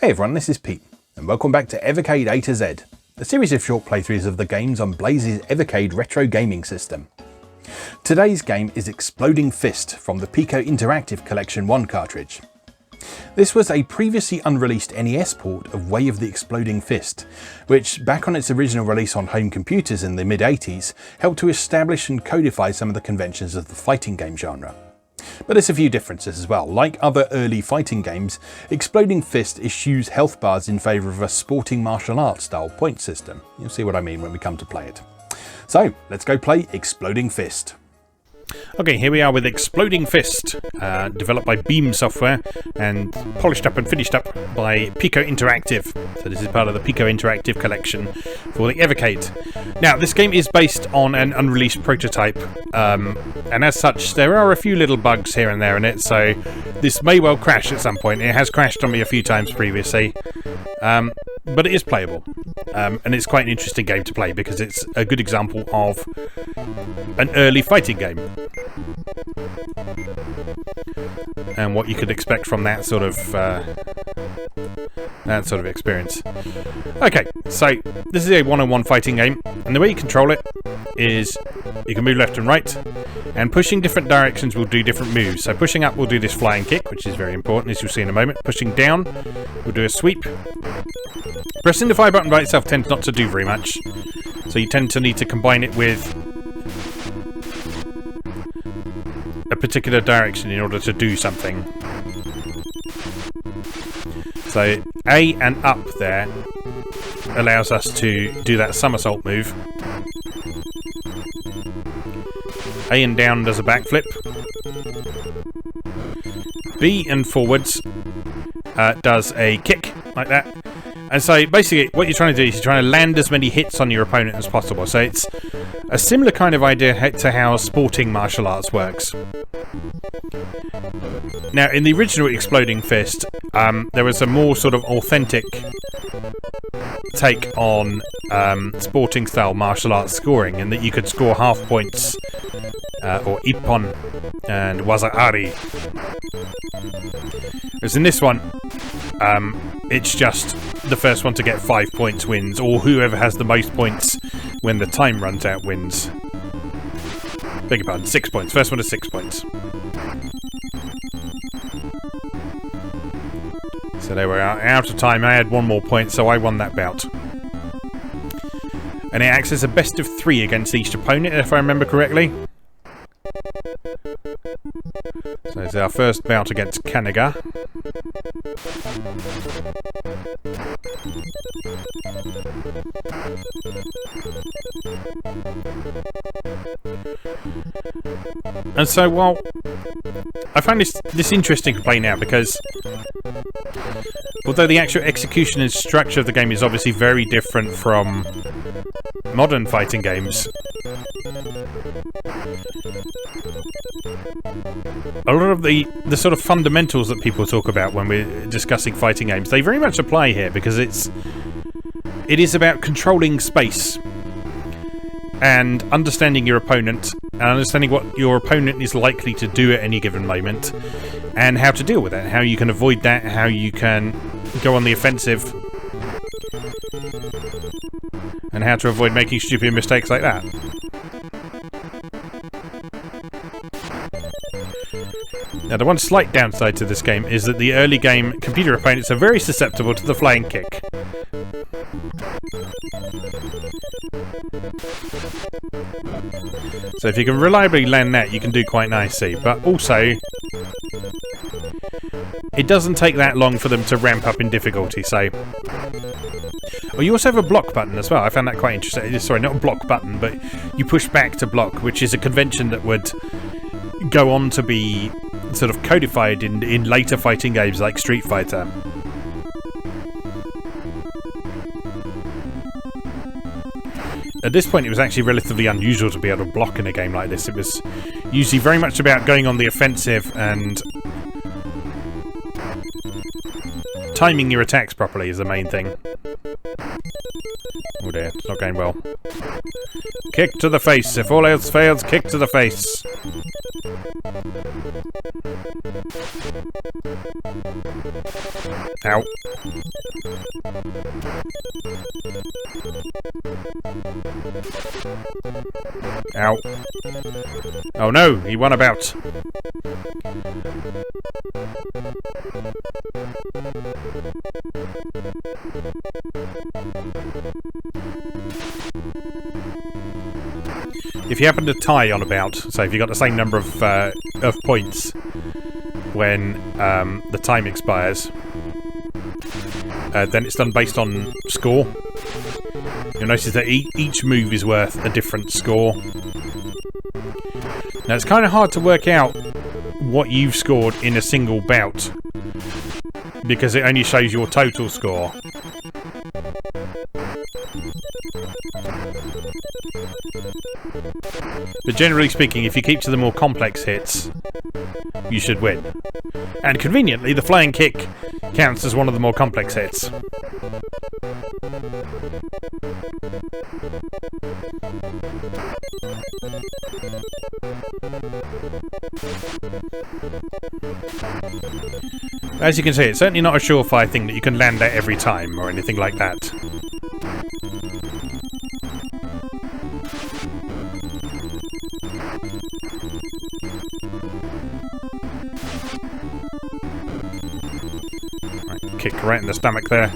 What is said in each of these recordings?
Hey everyone, this is Pete, and welcome back to Evercade A to Z, a series of short playthroughs of the games on Blaze's Evercade retro gaming system. Today's game is Exploding Fist from the Piko Interactive Collection 1 cartridge. This was a previously unreleased NES port of Way of the Exploding Fist, which, back on its original release on home computers in the mid-80s, helped to establish and codify some of the conventions of the fighting game genre. But there's a few differences as well. Like other early fighting games, Exploding Fist eschews health bars in favour of a sporting martial arts style point system. You'll see what I mean when we come to play it. So let's go play Exploding Fist. Okay, here we are with Exploding Fist, developed by Beam Software and polished up and finished up by Piko Interactive. So this is part of the Piko Interactive Collection for the Evercade. Now, this game is based on an unreleased prototype, and as such, there are a few little bugs here and there in it, so this may well crash at some point. It has crashed on me a few times previously, but it is playable, and it's quite an interesting game to play because it's a good example of an early fighting game and what you could expect from that sort of experience. Okay, so this is a one-on-one fighting game, and the way you control it is you can move left and right, and pushing different directions will do different moves. So pushing up will do this flying kick, which is very important, as you'll see in a moment. Pushing down will do a sweep. Pressing the fire button by itself tends not to do very much, so you tend to need to combine it with a particular direction in order to do something. So A and up there allows us to do that somersault move. A and down does a backflip. B and forwards does a kick like that. And so basically what you're trying to do is you're trying to land as many hits on your opponent as possible. So it's a similar kind of idea to how sporting martial arts works. Now, in the original Exploding Fist, there was a more sort of authentic take on sporting style martial arts scoring, in that you could score half points or ippon and waza-ari. Whereas in this one, it's just the first one to get 5 points wins, or whoever has the most points when the time runs out wins. Beg your pardon, 6 points. First one to 6 points. So there we are, out of time. I had one more point, so I won that bout. And it acts as a best of 3 against each opponent, if I remember correctly. So it's our first bout against Kanaga. And so, well, I find this interesting to play now because although the actual execution and structure of the game is obviously very different from modern fighting games, a lot of the sort of fundamentals that people talk about when we're discussing fighting games, they very much apply here, because it is about controlling space and understanding your opponent and understanding what your opponent is likely to do at any given moment and how to deal with that, how you can avoid that, how you can go on the offensive, and how to avoid making stupid mistakes like that. Now, the one slight downside to this game is that the early game computer opponents are very susceptible to the flying kick. So if you can reliably land that, you can do quite nicely, but also it doesn't take that long for them to ramp up in difficulty, so... Oh, you also have a block button as well. I found that quite interesting. Sorry, not a block button, but you push back to block, which is a convention that would go on to be sort of codified in later fighting games like Street Fighter. At this point, it was actually relatively unusual to be able to block in a game like this. It was usually very much about going on the offensive and timing your attacks properly is the main thing. Oh dear, it's not going well. Kick to the face. If all else fails, kick to the face. Ow. Ow. Oh no, he won about. If you happen to tie on about, so if you got the same number of points when the time expires, then it's done based on score. You'll notice that each move is worth a different score. Now it's kind of hard to work out what you've scored in a single bout because it only shows your total score. But generally speaking, if you keep to the more complex hits, you should win. And conveniently, the flying kick counts as one of the more complex hits. As you can see, it's certainly not a surefire thing that you can land at every time or anything like that. Right, kick right in the stomach there.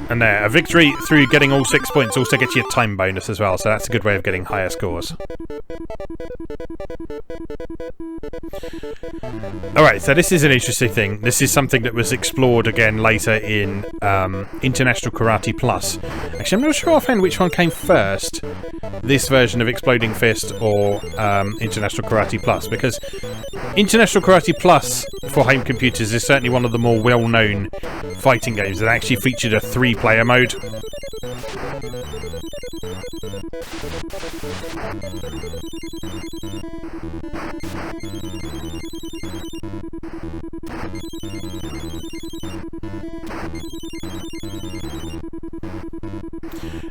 And there, a victory through getting all 6 points also gets you a time bonus as well, so that's a good way of getting higher scores. Alright, so this is an interesting thing. This is something that was explored again later in International Karate Plus. Actually, I'm not sure offhand which one came first, this version of Exploding Fist or International Karate Plus, because International Karate Plus for home computers is certainly one of the more well-known fighting games that actually featured a 3-player mode.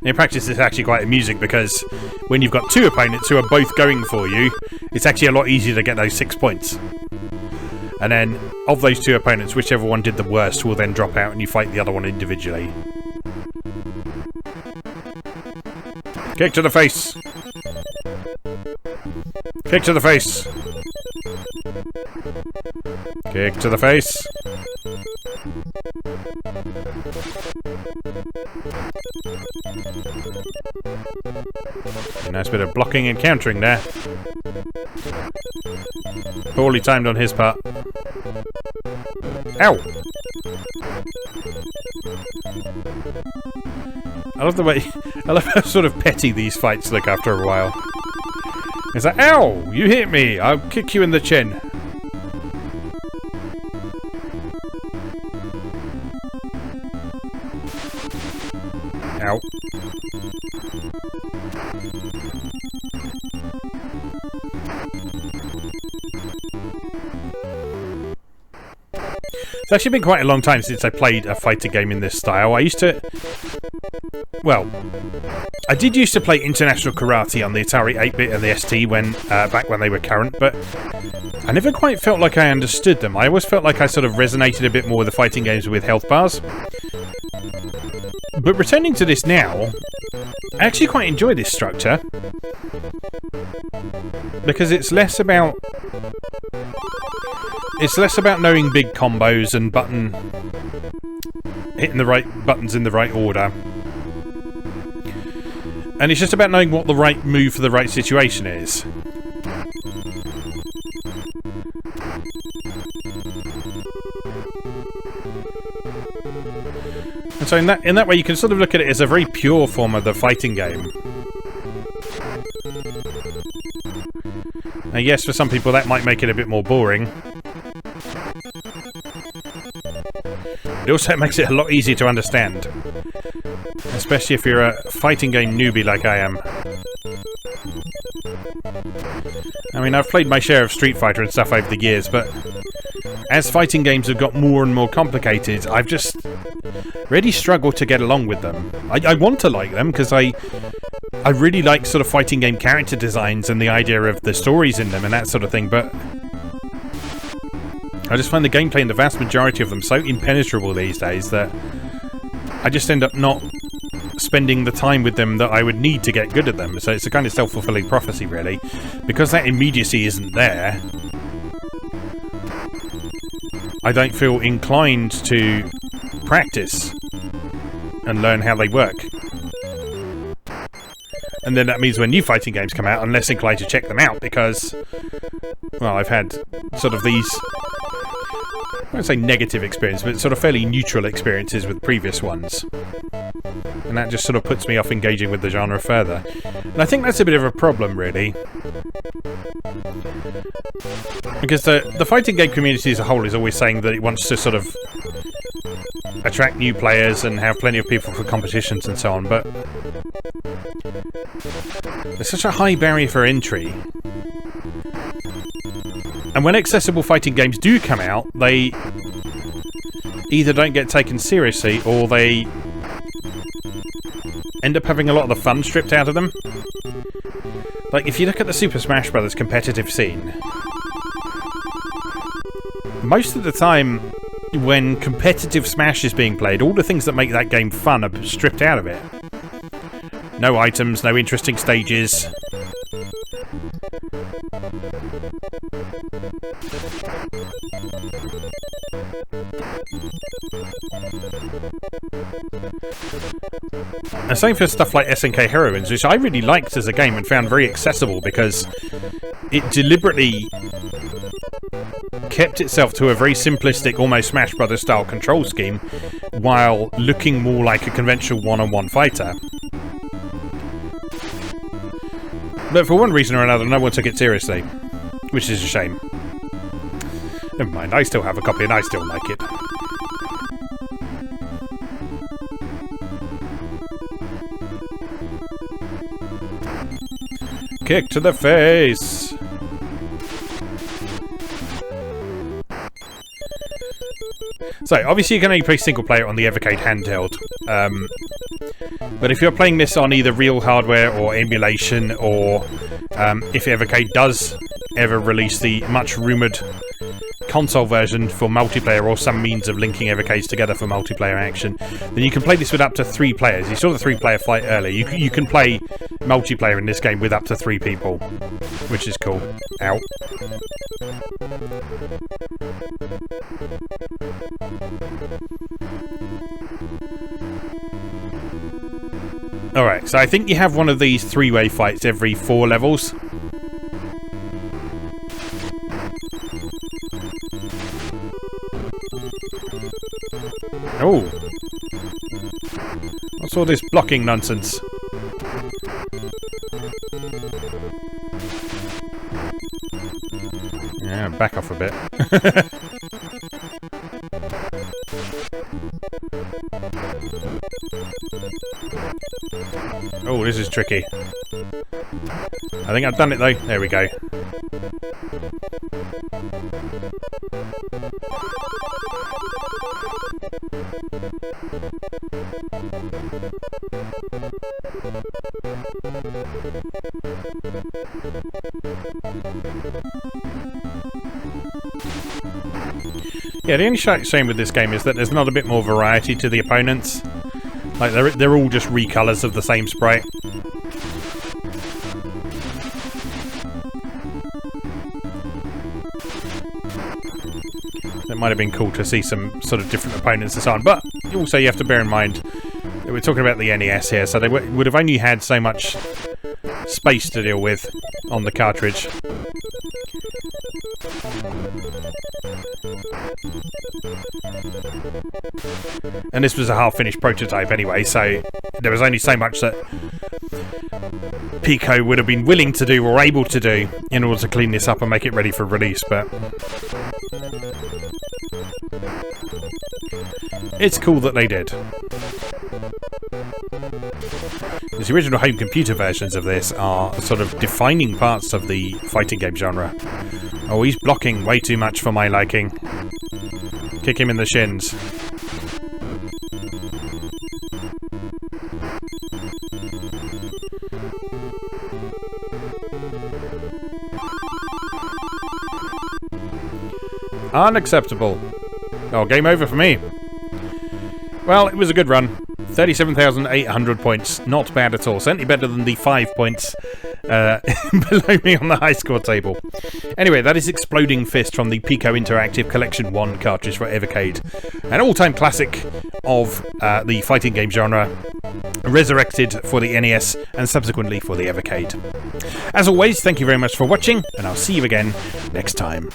In practice, it's actually quite amusing because when you've got two opponents who are both going for you, it's actually a lot easier to get those 6 points. And then, of those two opponents, whichever one did the worst will then drop out and you fight the other one individually. Kick to the face! Kick to the face! Kick to the face! A nice bit of blocking and countering there. Poorly timed on his part. Ow! I love the way... I love how sort of petty these fights look after a while. It's like, ow! You hit me! I'll kick you in the chin. Ow. It's actually been quite a long time since I played a fighting game in this style. I used to... Well, I did used to play International Karate on the Atari 8-bit and the ST when back when they were current, but I never quite felt like I understood them. I always felt like I sort of resonated a bit more with the fighting games with health bars. But returning to this now, I actually quite enjoy this structure. Because it's less about... It's less about knowing big combos and hitting the right buttons in the right order. And it's just about knowing what the right move for the right situation is. And so in that way you can sort of look at it as a very pure form of the fighting game. Now yes, for some people that might make it a bit more boring. It also makes it a lot easier to understand. Especially if you're a fighting game newbie like I am. I mean, I've played my share of Street Fighter and stuff over the years, but as fighting games have got more and more complicated, I've just really struggled to get along with them. I want to like them, because I really like sort of fighting game character designs and the idea of the stories in them and that sort of thing, but I just find the gameplay in the vast majority of them so impenetrable these days that I just end up not spending the time with them that I would need to get good at them. So it's a kind of self-fulfilling prophecy, really. Because that immediacy isn't there, I don't feel inclined to practice and learn how they work. And then that means when new fighting games come out, I'm less inclined to check them out because, well, I've had sort of these, I won't say negative experiences, but sort of fairly neutral experiences with previous ones. And that just sort of puts me off engaging with the genre further. And I think that's a bit of a problem, really. Because the fighting game community as a whole is always saying that it wants to sort of attract new players and have plenty of people for competitions and so on, but there's such a high barrier for entry. And when accessible fighting games do come out, they either don't get taken seriously or they end up having a lot of the fun stripped out of them. Like, if you look at the Super Smash Bros. Competitive scene, most of the time when competitive Smash is being played, all the things that make that game fun are stripped out of it. No items, no interesting stages. And same for stuff like SNK Heroines, which I really liked as a game and found very accessible because it deliberately kept itself to a very simplistic, almost Smash Brothers style control scheme, while looking more like a conventional one-on-one fighter. But for one reason or another, no one took it seriously, which is a shame. Never mind, I still have a copy and I still like it. Kick to the face! So, obviously you can only play single player on the Evercade handheld. But if you're playing this on either real hardware or emulation, or if Evercade does ever release the much rumoured console version for multiplayer or some means of linking Evercades together for multiplayer action, then you can play this with up to 3 players. You saw the 3-player flight earlier. You can play multiplayer in this game with up to 3 people, which is cool. Ow. Alright, so I think you have one of these 3-way fights every 4 levels. Oh! What's all this blocking nonsense? Yeah, back off a bit. Oh, this is tricky. I think I've done it though. There we go. Yeah, the only shame with this game is that there's not a bit more variety to the opponents. Like, they're all just recolors of the same sprite. It might have been cool to see some sort of different opponents and so on, but also you have to bear in mind that we're talking about the NES here, so they would have only had so much space to deal with on the cartridge. And this was a half-finished prototype anyway, so there was only so much that Piko would have been willing to do or able to do in order to clean this up and make it ready for release, but it's cool that they did. The original home computer versions of this are sort of defining parts of the fighting game genre. Oh, he's blocking way too much for my liking. Kick him in the shins. Unacceptable. Oh, game over for me. Well, it was a good run. 37,800 points. Not bad at all. Certainly better than the 5 points below me on the high score table. Anyway, that is Exploding Fist from the Piko Interactive Collection 1 cartridge for Evercade. An all-time classic of the fighting game genre, resurrected for the NES and subsequently for the Evercade. As always, thank you very much for watching, and I'll see you again next time.